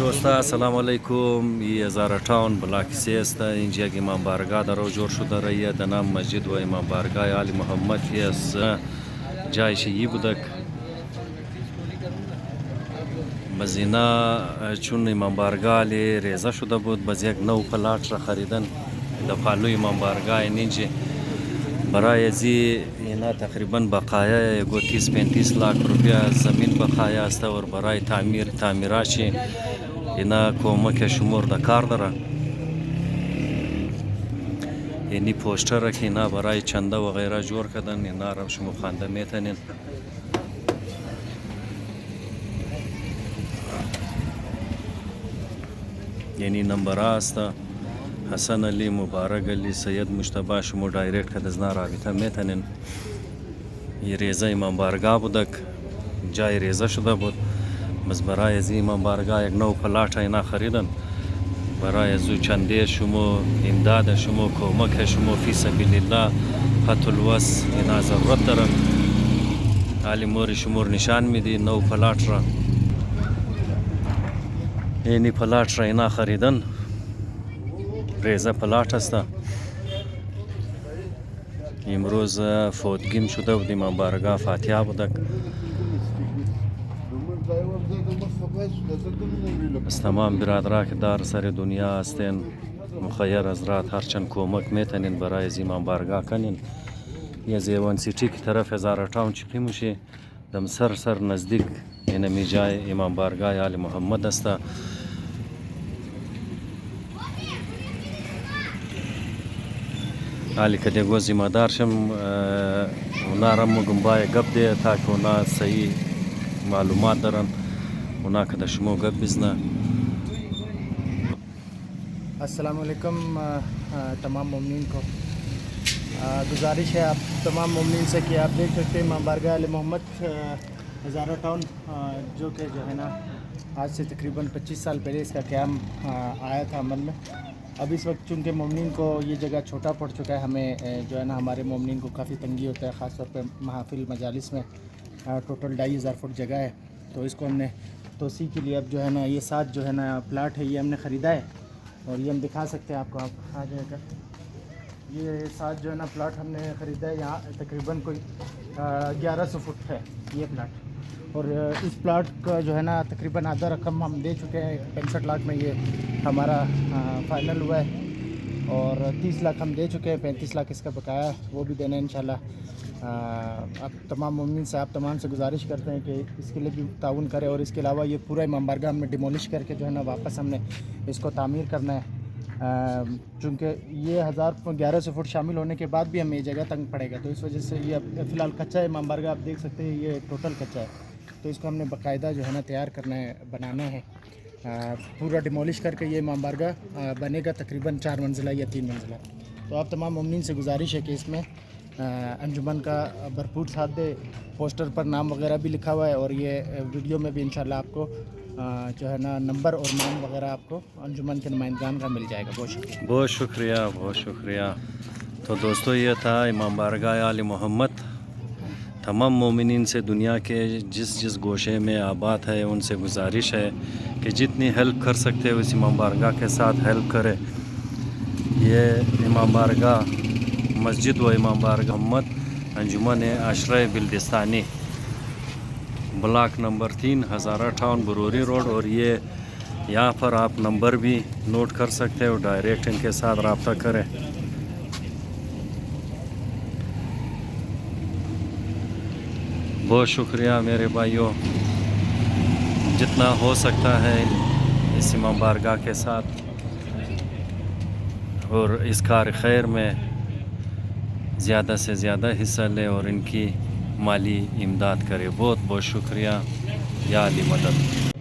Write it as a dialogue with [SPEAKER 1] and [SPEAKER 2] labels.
[SPEAKER 1] دوستا سلام علیکم. این هزار تاون بلاکسی است. اینجا امام بارگاه در جور شده رایه در نام مسجد و امام بارگاه علی محمد است. جایش یی بودک بزینا چون امام بارگاه علی ریزه شده بود باز یک نو پلاٹ را خریدن در پالوی امام بارگاه اینجا برای ازی اینا تقریبا بقایا گو 30-35 لاکھ روپیه زمین بقایا است و برای تعمیرات اینا کمک شمور در کار داره. اینی پوستر که اینا برای چنده و غیره جور کردن اینا را شما خوانده میتونین. یعنی نمبر است حسن علی، مبارک علی، سید مجتبی. شما دایرکت که دزنا رابطه میتونین. این ریزه امام بارگاه بودک، جای ریزه شده بود بس برای از امام بارگاه یک نو پلاٹ اینا خریدن برای از چنده شما امداد شما کمک شما فی سبیل الله قط الوس اینا ضرورت دارن. علی مور شمور نشان میدی نو پلاٹ را. اینی پلاٹ را اینا خریدن ریزه پلاٹ است. امروز فوتگیم شده بود امام بارگاه فاتحه بودک. از تمام برادرها که در سر دنیا هستین مخیر حضرات هرچند کمک میتونین برای از امام بارگاه کنین. یه زیوان سیتی که طرف هزار تاون چقی موشی دم سر نزدیک اینمی جای امام بارگاه علی محمد است. علی که دیگو ذمہ دار شم اونا را مگم بای گپ ده تا که اونا صحیح معلومات دارن اونا که در شما گپ بزنه.
[SPEAKER 2] السلام علیکم تمام مومنین کو. گزارش ہے آپ تمام مومنین سے کہ آپ دیکھ سکتے ہیں امام بارگاہ علی محمد ہزارہ ٹاؤن جو کہ جو ہے نا آج سے تقریباً 25 سال پہلے اس کا قیام آیا تھا عمل میں. اب اس وقت چونکہ مومنین کو یہ جگہ چھوٹا پڑ چکا ہے ہمیں جو ہے نا ہمارے مومنین کو کافی تنگی ہوتا ہے خاص طور پہ محافل مجالس میں. ٹوٹل 2500 فٹ جگہ ہے تو اس کو ہم نے توسیع کے لیے اب جو ہے نا یہ 7 جو ہے نا پلاٹ ہے یہ ہم نے خریدا ہے اور یہ ہم دکھا سکتے ہیں آپ کو. آپ آ جائے گا یہ 7 جو ہے نا پلاٹ ہم نے خریدا ہے. یہاں تقریباً کوئی 1100 فٹ ہے یہ پلاٹ اور اس پلاٹ کا جو ہے نا تقریباً آدھا رقم ہم دے چکے ہیں. 65 لاکھ میں یہ ہمارا فائنل ہوا ہے اور 30 لاکھ ہم دے چکے ہیں. 35 لاکھ اس کا بقایا ہے وہ بھی دینا ہے انشاءاللہ. اب تمام مومنین سے آپ تمام سے گزارش کرتے ہیں کہ اس کے لیے بھی تعاون کریں اور اس کے علاوہ یہ پورا امام بارگاہ ہم نے ڈیمولش کر کے جو ہے نا واپس ہم نے اس کو تعمیر کرنا ہے. چونکہ یہ 1100 فٹ شامل ہونے کے بعد بھی ہمیں یہ جگہ تنگ پڑے گا تو اس وجہ سے یہ فی الحال کچا ہے. امام بارگاہ آپ دیکھ سکتے ہیں یہ ٹوٹل کچا ہے تو اس کو ہم نے باقاعدہ جو ہے نا تیار کرنا ہے بنانا ہے. پورا ڈیمولش کر کے یہ امام بارگاہ بنے گا تقریباً 4 منزلہ یا 3 منزلہ. تو آپ تمام مومنین سے گزارش ہے کہ اس میں انجمن کا بھرپور ساتھ دے. پوسٹر پر نام وغیرہ بھی لکھا ہوا ہے اور یہ ویڈیو میں بھی انشاءاللہ آپ کو جو ہے نا نمبر اور نام وغیرہ آپ کو انجمن کے نمائندگان کا مل جائے گا. بہت شکریہ.
[SPEAKER 1] بہت شکریہ بہت شکریہ. تو دوستو یہ تھا امام بارگاہ علی محمد. تمام مومنین سے دنیا کے جس گوشے میں آباد ہے ان سے گزارش ہے کہ جتنی ہیلپ کر سکتے ہو اس امام بارگاہ کے ساتھ ہیلپ کرے. یہ امام بارگاہ مسجد و امام بارگاہ محمد انجمن عشرہ بلدستانی block number 3 Hazara town brewery road. اور یہ یہاں پر آپ نمبر بھی نوٹ کر سکتے ہو ڈائریکٹ ان کے ساتھ رابطہ کریں. بہت شکریہ میرے بھائیوں. جتنا ہو سکتا ہے اس امام بارگاہ کے ساتھ اور اس کار خیر میں زیادہ سے زیادہ حصہ لے اور ان کی مالی امداد کرے. بہت بہت شکریہ. یا علی مدد.